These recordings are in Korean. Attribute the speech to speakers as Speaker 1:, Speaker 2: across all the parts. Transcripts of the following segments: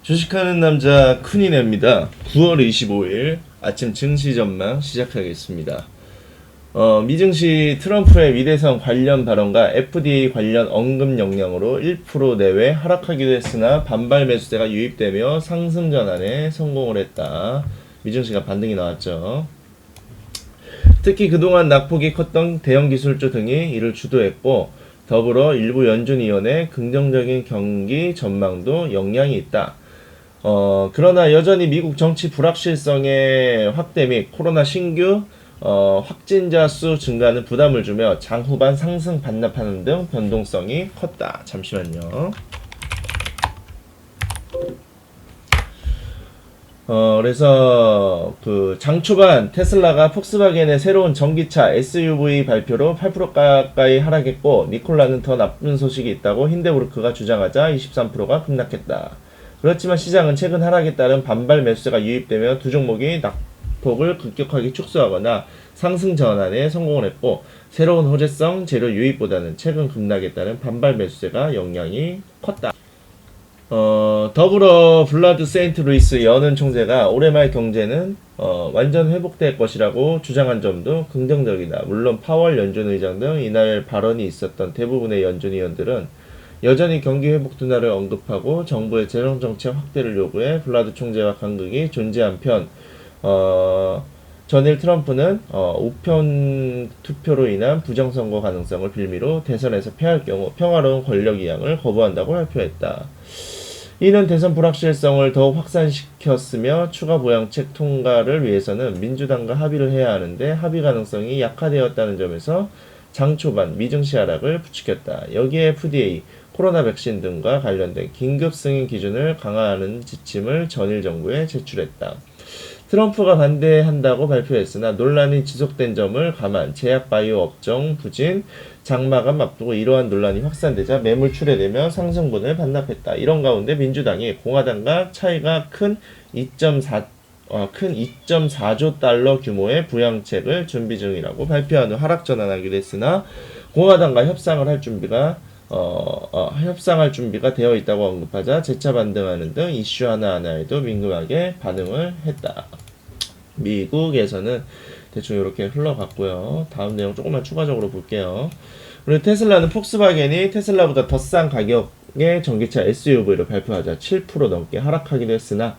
Speaker 1: 주식하는 남자 큰이네입니다. 9월 25일 아침 증시 전망 시작하겠습니다. 미증시 트럼프의 미대선 관련 발언과 FDA 관련 언급 역량으로 1% 내외 하락하기도 했으나 반발 매수세가 유입되며 상승 전환에 성공을 했다. 미증시가 반등이 나왔죠. 특히 그동안 낙폭이 컸던 대형 기술주 등이 이를 주도했고, 더불어 일부 연준위원회 긍정적인 경기 전망도 영향이 있다. 그러나 여전히 미국 정치 불확실성의 확대 및 코로나 신규 확진자 수 증가는 부담을 주며 장후반 상승 반납하는 등 변동성이 컸다. 잠시만요. 그래서 장 초반 테슬라가 폭스바겐의 새로운 전기차 SUV 발표로 8% 가까이 하락했고, 니콜라는 더 나쁜 소식이 있다고 힌데부르크가 주장하자 23%가 급락했다. 그렇지만 시장은 최근 하락에 따른 반발 매수세가 유입되며 두 종목이 낙폭을 급격하게 축소하거나 상승 전환에 성공을 했고, 새로운 호재성 재료 유입보다는 최근 급락에 따른 반발 매수세가 영향이 컸다. 더불어 블라드 세인트 루이스 연은 총재가 올해 말 경제는 완전 회복될 것이라고 주장한 점도 긍정적이다. 물론 파월 연준 의장 등 이날 발언이 있었던 대부분의 연준 의원들은 여전히 경기 회복 둔화를 언급하고 정부의 재정정책 확대를 요구해 블라드 총재와 간극이 존재한 편, 전일 트럼프는 우편 투표로 인한 부정선거 가능성을 빌미로 대선에서 패할 경우 평화로운 권력 이양을 거부한다고 발표했다. 이는 대선 불확실성을 더욱 확산시켰으며 추가 보양책 통과를 위해서는 민주당과 합의를 해야 하는데 합의 가능성이 약화되었다는 점에서 장 초반 미증시 하락을 부추겼다. 여기에 FDA, 코로나 백신 등과 관련된 긴급 승인 기준을 강화하는 지침을 전일 정부에 제출했다. 트럼프가 반대한다고 발표했으나 논란이 지속된 점을 감안 제약바이오 업종 부진, 장마감 앞두고 이러한 논란이 확산되자 매물 출회되며 상승분을 반납했다. 이런 가운데 민주당이 공화당과 차이가 큰 2.4조 달러 규모의 부양책을 준비 중이라고 발표한 후 하락 전환하기로 했으나 공화당과 협상할 준비가 되어 있다고 언급하자 재차 반등하는 등 이슈 하나하나에도 민감하게 반응을 했다. 미국에서는 대충 이렇게 흘러갔고요. 다음 내용 조금만 추가적으로 볼게요. 그리고 테슬라는 폭스바겐이 테슬라보다 더 싼 가격의 전기차 SUV를 발표하자 7% 넘게 하락하기도 했으나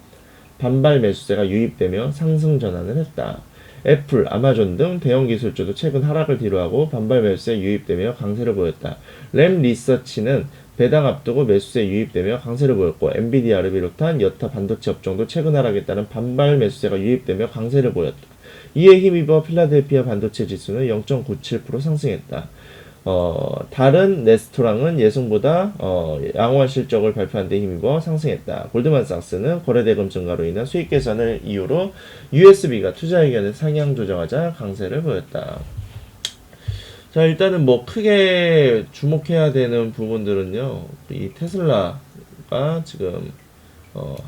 Speaker 1: 반발 매수세가 유입되며 상승 전환을 했다. 애플, 아마존 등 대형 기술주도 최근 하락을 뒤로하고 반발 매수세 유입되며 강세를 보였다. 램 리서치는 배당 앞두고 매수세 유입되며 강세를 보였고, 엔비디아를 비롯한 여타 반도체 업종도 최근 하락에 따른 반발 매수세가 유입되며 강세를 보였다. 이에 힘입어 필라델피아 반도체 지수는 0.97% 상승했다. 다른 레스토랑은 예상보다 양호한 실적을 발표한 데 힘입어 상승했다. 골드만삭스는 거래대금 증가로 인한 수익 개선을 이유로 USB가 투자 의견을 상향 조정하자 강세를 보였다. 자, 일단은 뭐 크게 주목해야 되는 부분들은요, 이 테슬라가 지금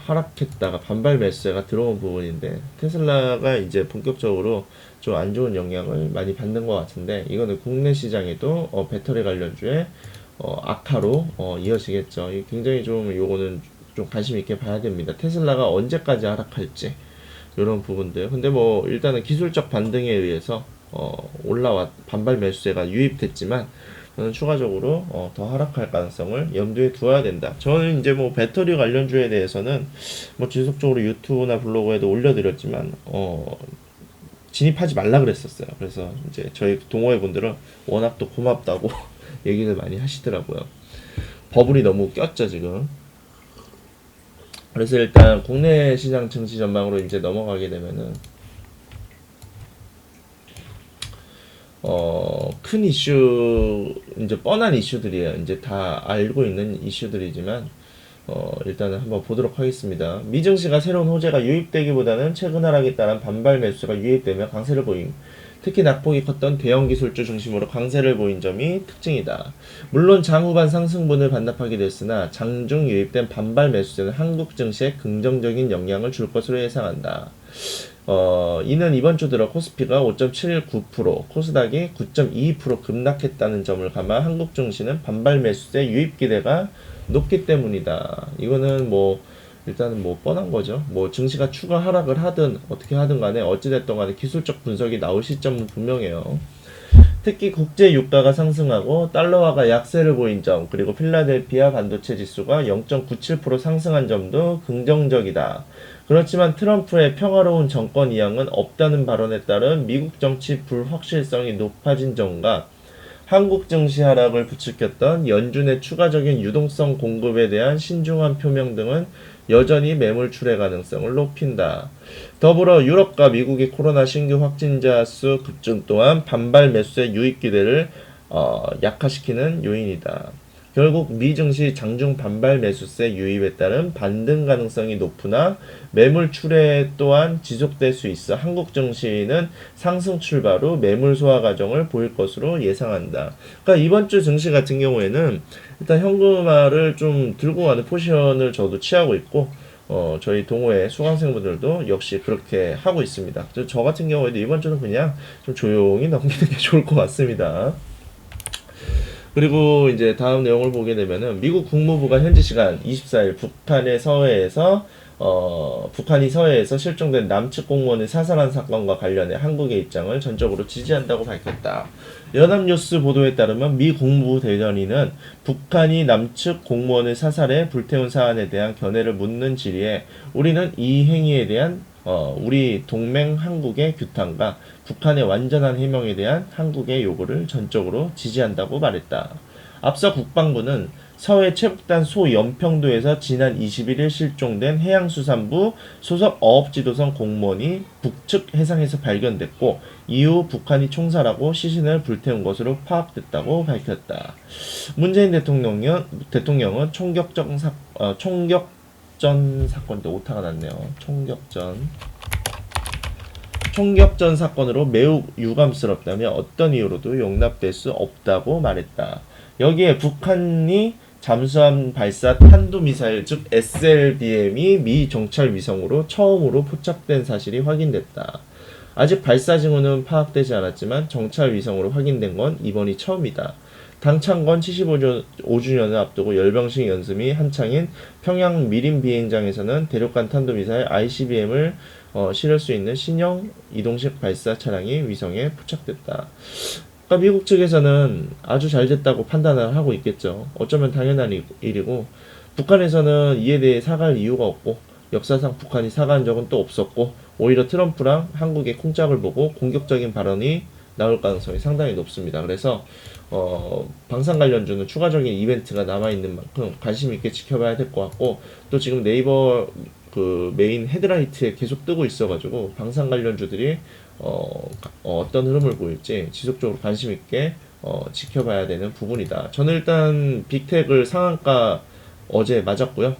Speaker 1: 하락했다가 반발 매수세가 들어온 부분인데, 테슬라가 이제 본격적으로 좀 안 좋은 영향을 많이 받는 것 같은데, 이거는 국내 시장에도 배터리 관련주의 악화로 이어지겠죠. 굉장히 좀 요거는 좀 관심 있게 봐야 됩니다. 테슬라가 언제까지 하락할지 이런 부분들. 근데 뭐 일단은 기술적 반등에 의해서 반발 매수세가 유입됐지만, 저는 추가적으로 더 하락할 가능성을 염두에 두어야 된다. 저는 이제 뭐 배터리 관련주에 대해서는 뭐 지속적으로 유튜브나 블로그에도 올려드렸지만 진입하지 말라 그랬었어요. 그래서 이제 저희 동호회 분들은 워낙 또 고맙다고 얘기를 많이 하시더라고요. 버블이 너무 꼈죠 지금. 그래서 일단 국내 시장 증시 전망으로 이제 넘어가게 되면은 큰 이슈, 이제 뻔한 이슈들이에요. 이제 다 알고 있는 이슈들이지만, 일단은 한번 보도록 하겠습니다. 미증시가 새로운 호재가 유입되기보다는 최근 하락에 따른 반발 매수가 유입되며 강세를 보임. 특히 낙폭이 컸던 대형 기술주 중심으로 강세를 보인 점이 특징이다. 물론 장후반 상승분을 반납하기도 했으나 장중 유입된 반발 매수세는 한국 증시에 긍정적인 영향을 줄 것으로 예상한다. 이는 이번 주 들어 코스피가 5.79%, 코스닥이 9.22% 급락했다는 점을 감아 한국 증시는 반발 매수세 유입 기대가 높기 때문이다. 이거는 뭐 일단은 뭐 뻔한 거죠. 뭐 증시가 추가 하락을 하든 어떻게 하든 간에 어찌됐든 간에 기술적 분석이 나올 시점은 분명해요. 특히 국제 유가가 상승하고 달러화가 약세를 보인 점, 그리고 필라델피아 반도체 지수가 0.97% 상승한 점도 긍정적이다. 그렇지만 트럼프의 평화로운 정권 이양은 없다는 발언에 따른 미국 정치 불확실성이 높아진 점과 한국 증시 하락을 부추겼던 연준의 추가적인 유동성 공급에 대한 신중한 표명 등은 여전히 매물 출회 가능성을 높인다. 더불어 유럽과 미국의 코로나 신규 확진자 수 급증 또한 반발 매수의 유입 기대를 약화시키는 요인이다. 결국 미 증시 장중 반발 매수세 유입에 따른 반등 가능성이 높으나 매물 출회 또한 지속될 수 있어 한국 증시는 상승 출발 후 매물 소화 과정을 보일 것으로 예상한다. 그러니까 이번 주 증시 같은 경우에는 일단 현금화를 좀 들고 가는 포지션을 저도 취하고 있고 저희 동호회 수강생분들도 역시 그렇게 하고 있습니다. 저 같은 경우에도 이번 주는 그냥 좀 조용히 넘기는 게 좋을 것 같습니다. 그리고 이제 다음 내용을 보게 되면은 미국 국무부가 현지 시간 24일 북한이 서해에서 실종된 남측 공무원을 사살한 사건과 관련해 한국의 입장을 전적으로 지지한다고 밝혔다. 연합뉴스 보도에 따르면 미 국무부 대변인은 북한이 남측 공무원을 사살해 불태운 사안에 대한 견해를 묻는 질의에 우리는 이 행위에 대한 우리 동맹 한국의 규탄과 북한의 완전한 해명에 대한 한국의 요구를 전적으로 지지한다고 말했다. 앞서 국방부는 서해 체북단 소연평도에서 지난 21일 실종된 해양수산부 소속 어업지도선 공무원이 북측 해상에서 발견됐고 이후 북한이 총살하고 시신을 불태운 것으로 파악됐다고 밝혔다. 문재인 대통령은 총격전 사건인데 오타가 났네요. 총격전 사건으로 매우 유감스럽다며 어떤 이유로도 용납될 수 없다고 말했다. 여기에 북한이 잠수함 발사 탄도미사일 즉 SLBM이 미 정찰 위성으로 처음으로 포착된 사실이 확인됐다. 아직 발사 징후는 파악되지 않았지만 정찰 위성으로 확인된 건 이번이 처음이다. 당창건 75주년을 앞두고 열병식 연습이 한창인 평양 미림 비행장에서는 대륙간 탄도미사일 ICBM을 실을 수 있는 신형 이동식 발사 차량이 위성에 포착됐다. 그러니까 미국 측에서는 아주 잘 됐다고 판단을 하고 있겠죠. 어쩌면 당연한 일이고 북한에서는 이에 대해 사과할 이유가 없고 역사상 북한이 사과한 적은 또 없었고 오히려 트럼프랑 한국의 콩짝을 보고 공격적인 발언이 나올 가능성이 상당히 높습니다. 그래서 방산 관련주는 추가적인 이벤트가 남아있는 만큼 관심 있게 지켜봐야 될 것 같고 또 지금 네이버 그 메인 헤드라이트에 계속 뜨고 있어가지고 방산 관련주들이 어떤 흐름을 보일지 지속적으로 관심 있게 지켜봐야 되는 부분이다. 저는 일단 빅텍을 상한가 어제 맞았고요.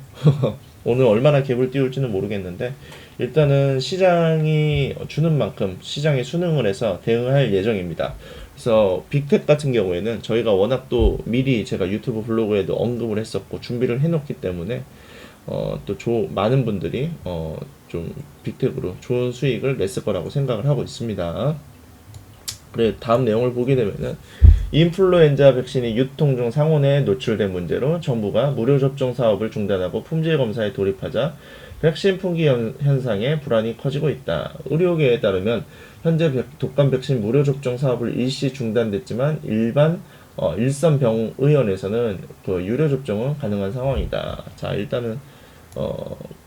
Speaker 1: 오늘 얼마나 갭을 띄울지는 모르겠는데 일단은 시장이 주는 만큼 시장에 순응을 해서 대응할 예정입니다. 그래서 빅텍 같은 경우에는 저희가 워낙 또 미리 제가 유튜브 블로그에도 언급을 했었고 준비를 해놓기 때문에 또 많은 분들이 좀 빅텍으로 좋은 수익을 냈을 거라고 생각을 하고 있습니다. 그래 다음 내용을 보게 되면은 인플루엔자 백신이 유통 중 상온에 노출된 문제로 정부가 무료 접종 사업을 중단하고 품질 검사에 돌입하자 백신 품귀 현상에 불안이 커지고 있다. 의료계에 따르면 현재 독감 백신 무료 접종 사업을 일시 중단됐지만 일선 병의원에서는 그 유료 접종은 가능한 상황이다. 자 일단은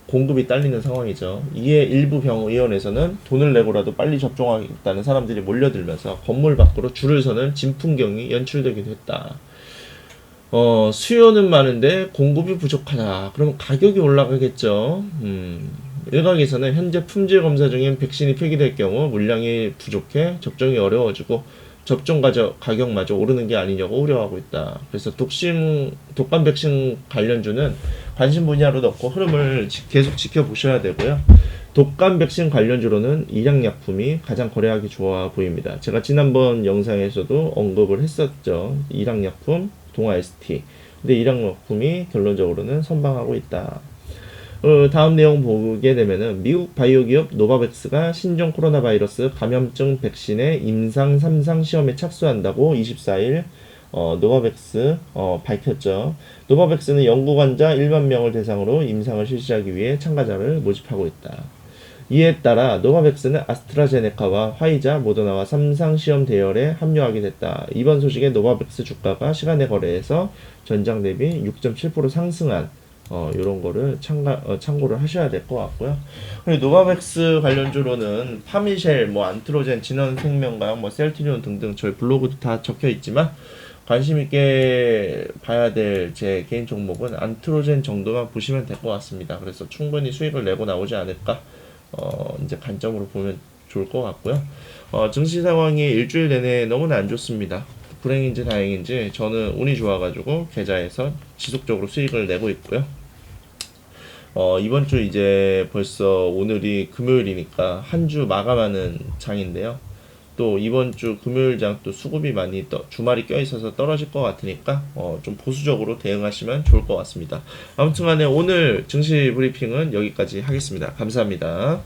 Speaker 1: 공급이 딸리는 상황이죠. 이에 일부 병의원에서는 돈을 내고라도 빨리 접종하겠다는 사람들이 몰려들면서 건물 밖으로 줄을 서는 진풍경이 연출되기도 했다. 수요는 많은데 공급이 부족하다. 그럼 가격이 올라가겠죠. 일각에서는 현재 품질 검사 중인 백신이 폐기될 경우 물량이 부족해 접종이 어려워지고 접종 가격마저 오르는 게 아니냐고 우려하고 있다. 그래서 독감 백신 관련주는 관심 분야로 넣고 흐름을 계속 지켜보셔야 되고요. 독감 백신 관련주로는 일양약품이 가장 거래하기 좋아 보입니다. 제가 지난번 영상에서도 언급을 했었죠. 일양약품, 동아 ST. 근데 일양약품이 결론적으로는 선방하고 있다. 다음 내용 보게 되면은 미국 바이오 기업 노바백스가 신종 코로나 바이러스 감염증 백신의 임상 3상 시험에 착수한다고 24일 노바백스 밝혔죠. 노바백스는 연구 환자 1만 명을 대상으로 임상을 실시하기 위해 참가자를 모집하고 있다. 이에 따라 노바백스는 아스트라제네카와 화이자, 모더나와 3상 시험 대열에 합류하게 됐다. 이번 소식에 노바백스 주가가 시간의 거래에서 전장 대비 6.7% 상승한 이런 거를 참고를 하셔야 될 것 같고요. 그리고 노바백스 관련주로는 파미셸, 뭐 안트로젠, 진원생명과학, 뭐 셀트리온 등등 저희 블로그도 다 적혀 있지만 관심 있게 봐야 될 제 개인 종목은 안트로젠 정도만 보시면 될 것 같습니다. 그래서 충분히 수익을 내고 나오지 않을까 이제 관점으로 보면 좋을 것 같고요. 증시 상황이 일주일 내내 너무나 안 좋습니다. 불행인지 다행인지 저는 운이 좋아가지고 계좌에서 지속적으로 수익을 내고 있고요. 이번 주 이제 벌써 오늘이 금요일이니까 한 주 마감하는 장인데요. 또 이번 주 금요일장 또 수급이 많이 주말이 껴있어서 떨어질 것 같으니까 좀 보수적으로 대응하시면 좋을 것 같습니다. 아무튼 간에 오늘 증시 브리핑은 여기까지 하겠습니다. 감사합니다.